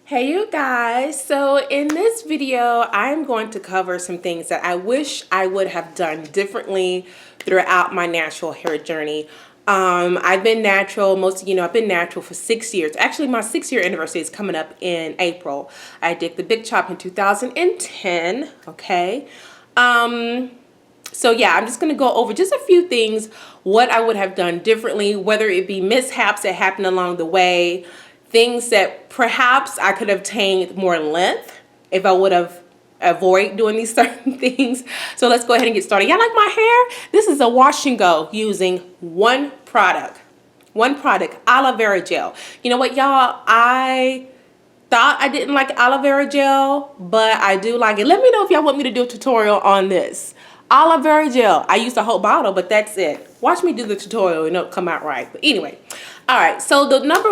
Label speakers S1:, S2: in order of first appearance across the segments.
S1: Hey you guys, so in this video I'm going to cover some things that I wish I would have done differently throughout my natural hair journey. I've been natural, most of you know, I've been natural for 6 years. Actually, my 6-year anniversary is coming up in April. I did the big chop in 2010, okay? So yeah, I'm just going to go over just a few things, what I would have done differently, whether it be mishaps that happened along the way, things that perhaps I could have obtained more length if I would have avoided doing these certain things. So let's go ahead and get started. Y'all like my hair? This is a wash and go using one product, aloe vera gel. You know what, y'all? I thought I didn't like aloe vera gel, but I do like it. Let me know if y'all want me to do a tutorial on this. Aloe vera gel. I used a whole bottle, but that's it. Watch me do the tutorial and it'll come out right. But anyway, all right. So the not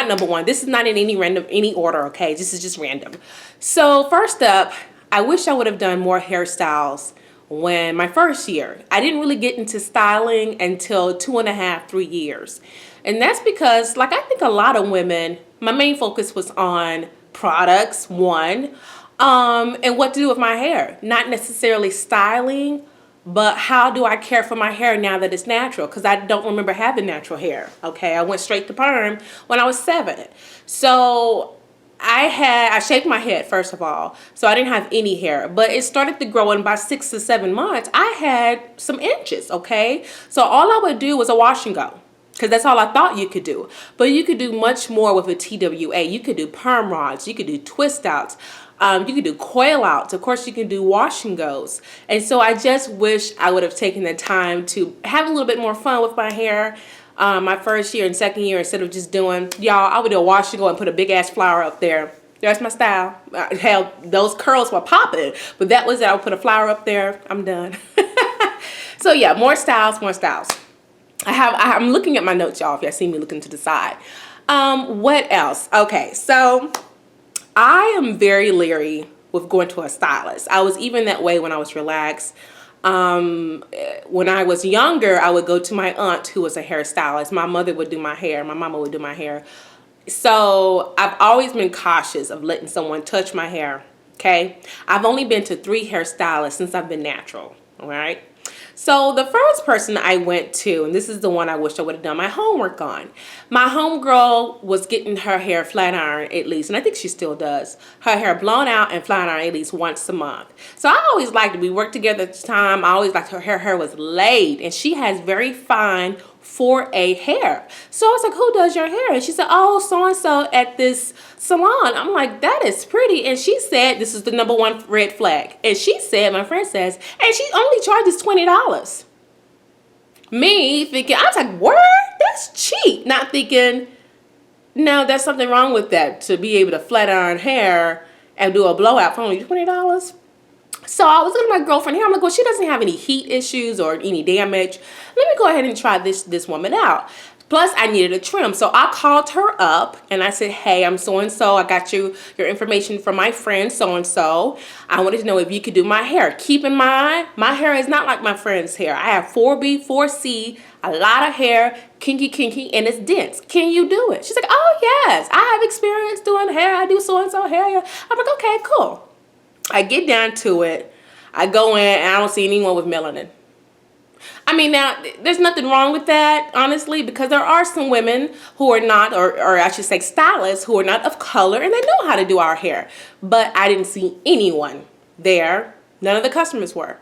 S1: number one. This is not in any order. Okay, this is just random. So first up, I wish I would have done more hairstyles when my first year. I didn't really get into styling until 2.5, 3 years, and that's because, like, I think a lot of women, my main focus was on products, one. And what to do with my hair. Not necessarily styling, but how do I care for my hair now that it's natural? Because I don't remember having natural hair. Okay, I went straight to perm when I was 7. So I shaved my head first of all, so I didn't have any hair, but it started to grow, and by 6 to 7 months, I had some inches. Okay, so all I would do was a wash and go, because that's all I thought you could do. But you could do much more with a TWA. You could do perm rods. You could do twist outs. You could do coil outs. Of course, you can do wash and goes. And so I just wish I would have taken the time to have a little bit more fun with my hair my first year and second year, instead of just doing, y'all, I would do a wash and go and put a big ass flower up there. That's my style. Hell, those curls were popping, but that was it. I would put a flower up there. I'm done. So yeah, more styles, more styles. I'm looking at my notes, y'all, if y'all see me looking to the side. What else? Okay, so I am very leery with going to a stylist. I was even that way when I was relaxed. When I was younger, I would go to my aunt who was a hairstylist. My mother would do my hair. My mama would do my hair. So I've always been cautious of letting someone touch my hair, okay? I've only been to 3 hairstylists since I've been natural, all right? So the first person I went to, and this is the one I wish I would have done my homework on. My homegirl was getting her hair flat iron at least, and I think she still does. Her hair blown out and flat iron at least once a month. So I always liked it. We worked together at the time. I always liked her hair was laid, and she has very fine 4A hair. So I was like, who does your hair? And she said, oh, so-and-so at this salon. I'm like, that is pretty. And she said, this is the #1 red flag. And she said, my friend says, and she only charges $20. Me thinking, I was like, word? That's cheap. Not thinking, no, there's something wrong with that, to be able to flat iron hair and do a blowout for only $20. So I was looking at my girlfriend here. I'm like, well, she doesn't have any heat issues or any damage. Let me go ahead and try this woman out. Plus, I needed a trim. So I called her up and I said, hey, I'm so-and-so. I got your information from my friend so-and-so. I wanted to know if you could do my hair. Keep in mind, my hair is not like my friend's hair. I have 4B, 4C, a lot of hair, kinky, and it's dense. Can you do it? She's like, oh, yes. I have experience doing hair. I do so-and-so hair. I'm like, okay, cool. I get down to it. I go in and I don't see anyone with melanin. I mean, now, there's nothing wrong with that, honestly, because there are some women who are not, or I should say stylists, who are not of color, and they know how to do our hair. But I didn't see anyone there. None of the customers were.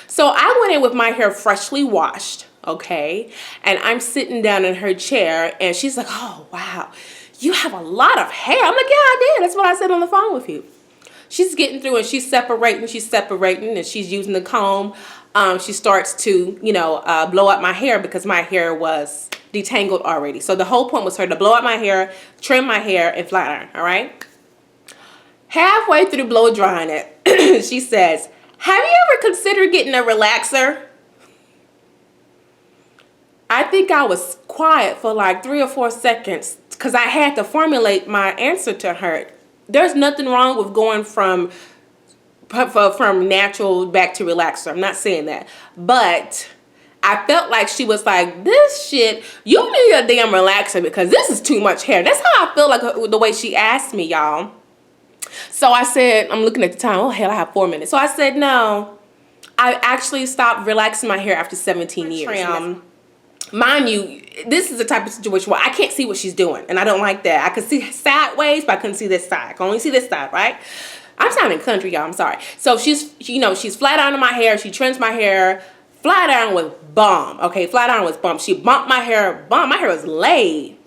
S1: So I went in with my hair freshly washed, okay? And I'm sitting down in her chair, and she's like, oh, wow, you have a lot of hair. I'm like, yeah, I did. That's what I said on the phone with you. She's getting through and she's separating, and she's using the comb. She starts to, blow up my hair because my hair was detangled already. So the whole point was her to blow up my hair, trim my hair, and flat iron, all right? Halfway through blow drying it, she says, have you ever considered getting a relaxer? I think I was quiet for like 3 or 4 seconds because I had to formulate my answer to her. There's nothing wrong with going from natural back to relaxer. I'm not saying that. But I felt like she was like, this shit, you need a damn relaxer because this is too much hair. That's how I feel like the way she asked me, y'all. So I said, I'm looking at the time, oh hell, I have 4 minutes. So I said, no, I actually stopped relaxing my hair after 17 years. Mind you, this is the type of situation where I can't see what she's doing, and I don't like that. I could see sideways, but I couldn't see this side. I can only see this side, right? I'm sounding country, y'all. I'm sorry. So she's, you know, she's flat ironing my hair. She trims my hair. Flat iron was bomb. Okay, flat iron was bomb. She bumped my hair. Bomb. My hair was laid.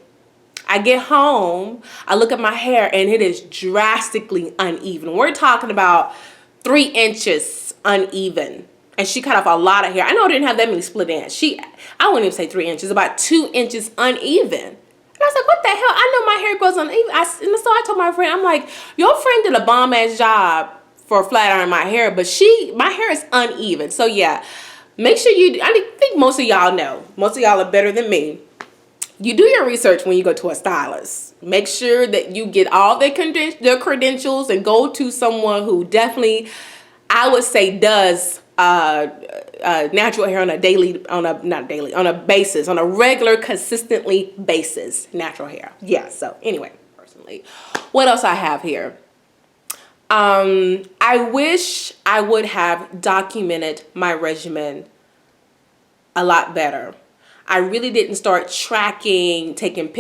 S1: I get home. I look at my hair, and it is drastically uneven. We're talking about 3 inches uneven. And she cut off a lot of hair. I know I didn't have that many split ends. I wouldn't even say 3 inches, about 2 inches uneven. And I was like, what the hell? I know my hair grows uneven. And so I told my friend, I'm like, your friend did a bomb-ass job for flat ironing my hair, but my hair is uneven. So yeah, make sure I think most of y'all know. Most of y'all are better than me. You do your research when you go to a stylist. Make sure that you get all their credentials and go to someone who definitely, I would say, does natural hair on a basis, on a regular, consistently basis, natural hair. Yeah, so anyway, personally, what else I have here? I wish I would have documented my regimen a lot better. I really didn't start tracking,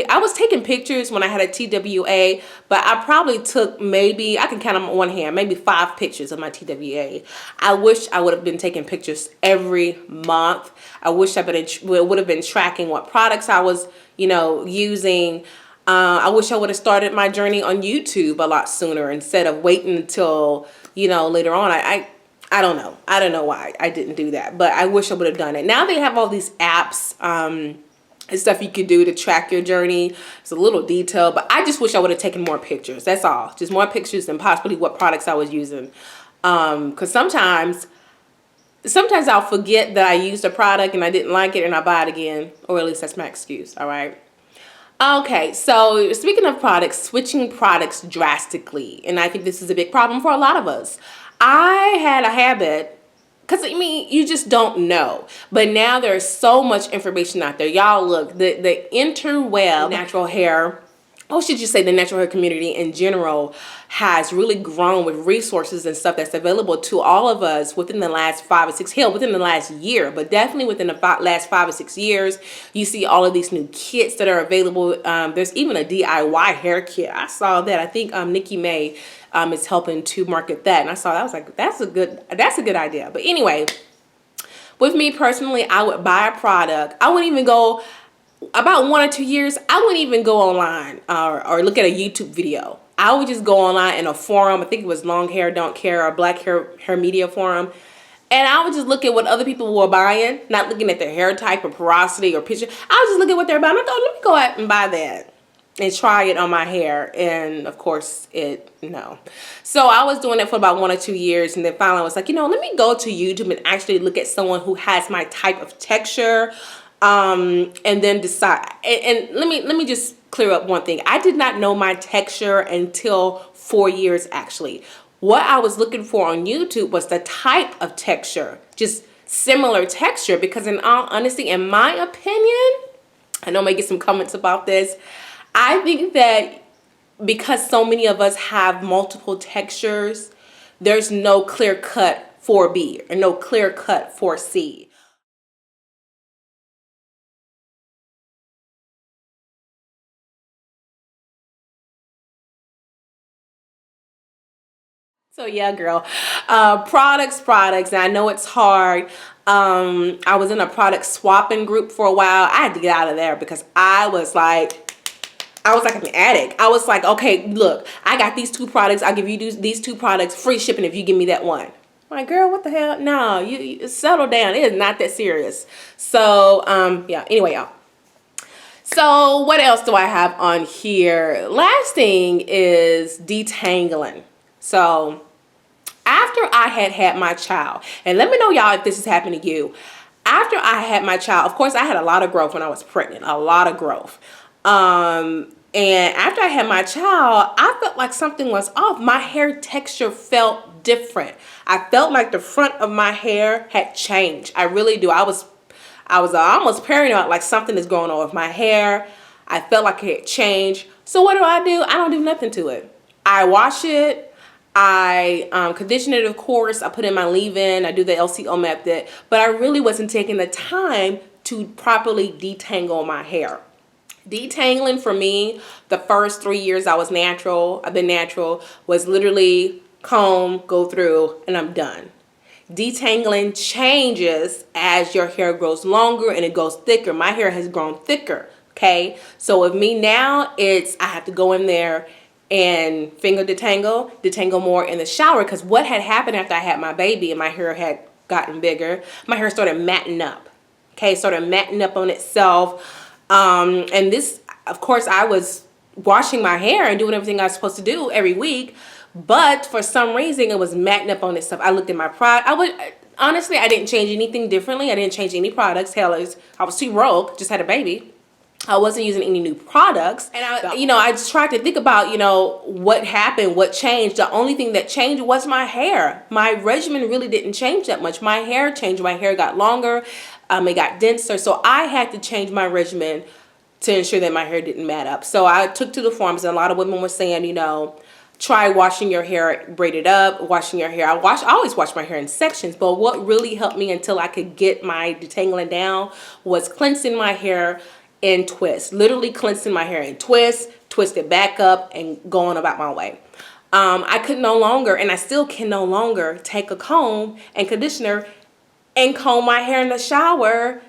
S1: I was taking pictures when I had a TWA, but I probably took maybe, I can count them on one hand, maybe 5 pictures of my TWA. I wish I would have been taking pictures every month. I wish I would have been tracking what products I was, you know, using. I wish I would have started my journey on YouTube a lot sooner instead of waiting until, you know, later on. I don't know. I don't know why I didn't do that, but I wish I would have done it. Now they have all these apps and stuff you can do to track your journey. It's a little detail, but I just wish I would have taken more pictures. That's all. Just more pictures and possibly what products I was using. Because sometimes I'll forget that I used a product and I didn't like it and I buy it again, or at least that's my excuse. All right. Okay, so speaking of products, switching products drastically, and I think this is a big problem for a lot of us. I had a habit, because I mean, you just don't know. But now there's so much information out there. Y'all look, the interweb, natural hair, or should you say the natural hair community in general, has really grown with resources and stuff that's available to all of us within the last 5 or 6, hell, within the last year, but definitely within the last 5 or 6 years. You see all of these new kits that are available. There's even a DIY hair kit. I saw that. I think Nikki May is helping to market that, and I saw that. I was like, that's a good idea. But anyway, with me personally, I would buy a product. I wouldn't even go. About 1 or 2 years, I wouldn't even go online or look at a YouTube video. I would just go online in a forum. I think it was Long Hair Don't Care or Black Hair Media Forum. And I would just look at what other people were buying, not looking at their hair type or porosity or picture. I would just look at what they're buying. I thought, let me go out and buy that and try it on my hair. And of course, no. So I was doing it for about 1 or 2 years. And then finally I was like, you know, let me go to YouTube and actually look at someone who has my type of texture. And then decide. And let me just clear up one thing. I did not know my texture until 4 years actually. What I was looking for on YouTube was the type of texture, just similar texture, because in all honesty, in my opinion, I know I may get some comments about this. I think that because so many of us have multiple textures, there's no clear cut 4B or no clear cut 4C. So yeah, girl, products. And I know it's hard. I was in a product swapping group for a while. I had to get out of there because I was like an addict. I was like, okay, look, I got these 2 products. I'll give you these 2 products, free shipping if you give me that one. I'm like, girl, what the hell? No, you settle down. It is not that serious. So, yeah, anyway, y'all. So what else do I have on here? Last thing is detangling. So after I had my child, and let me know y'all if this has happened to you. After I had my child, of course I had a lot of growth when I was pregnant, a lot of growth. And after I had my child, I felt like something was off. My hair texture felt different. I felt like the front of my hair had changed. I really do. I was almost paranoid, like something is going on with my hair. I felt like it had changed. So what do? I don't do nothing to it. I wash it. I condition it, of course. I put in my leave-in. I do the L.C.O method. But I really wasn't taking the time to properly detangle my hair. Detangling for me, the first 3 years I've been natural, was literally comb, go through, and I'm done. Detangling changes as your hair grows longer and it goes thicker. My hair has grown thicker, okay? So with me now, I have to go in there and finger detangle more in the shower, because what had happened after I had my baby and my hair had gotten bigger, my hair started matting up, okay? Started matting up on itself. And this, of course, I was washing my hair and doing everything I was supposed to do every week, but for some reason it was matting up on itself. I looked at my product. Honestly, I didn't change anything differently. I didn't change any products. Hell, I was too broke, just had a baby. I wasn't using any new products. And I just tried to think about, what happened, what changed. The only thing that changed was my hair. My regimen really didn't change that much. My hair changed. My hair got longer. It got denser. So I had to change my regimen to ensure that my hair didn't mat up. So I took to the forums, and a lot of women were saying, try washing your hair braided up, washing your hair. I always wash my hair in sections, but what really helped me until I could get my detangling down was cleansing my hair in twists. Literally cleansing my hair in twists, twist it back up, and going about my way. I could no longer, and I still can no longer, take a comb and conditioner and comb my hair in the shower.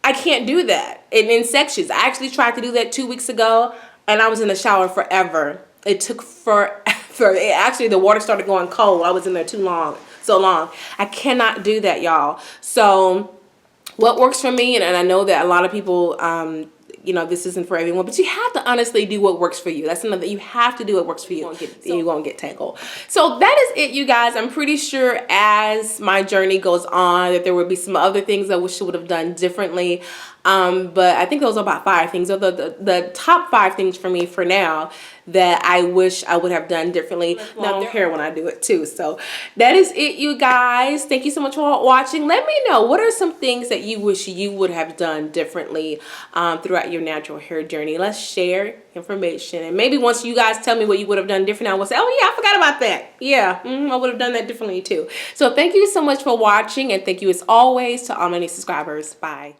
S1: I can't do that in sections. I actually tried to do that 2 weeks ago, and I was in the shower forever. It took forever. Actually, the water started going cold. I was in there so long. I cannot do that, y'all. So what works for me, and I know that a lot of people, this isn't for everyone, but you have to honestly do what works for you. That's another, you have to do what works for you. You're going to get tangled. So that is it, you guys. I'm pretty sure as my journey goes on that there will be some other things I wish I would have done differently. But I think those are about 5 things. Those are the top 5 things for me for now that I wish I would have done differently. Long hair when I do it too. So that is it, you guys. Thank you so much for watching. Let me know, what are some things that you wish you would have done differently throughout your natural hair journey? Let's share information. And maybe once you guys tell me what you would have done different, I will say, oh yeah, I forgot about that. Yeah, I would have done that differently too. So thank you so much for watching, and thank you as always to all my new subscribers. Bye.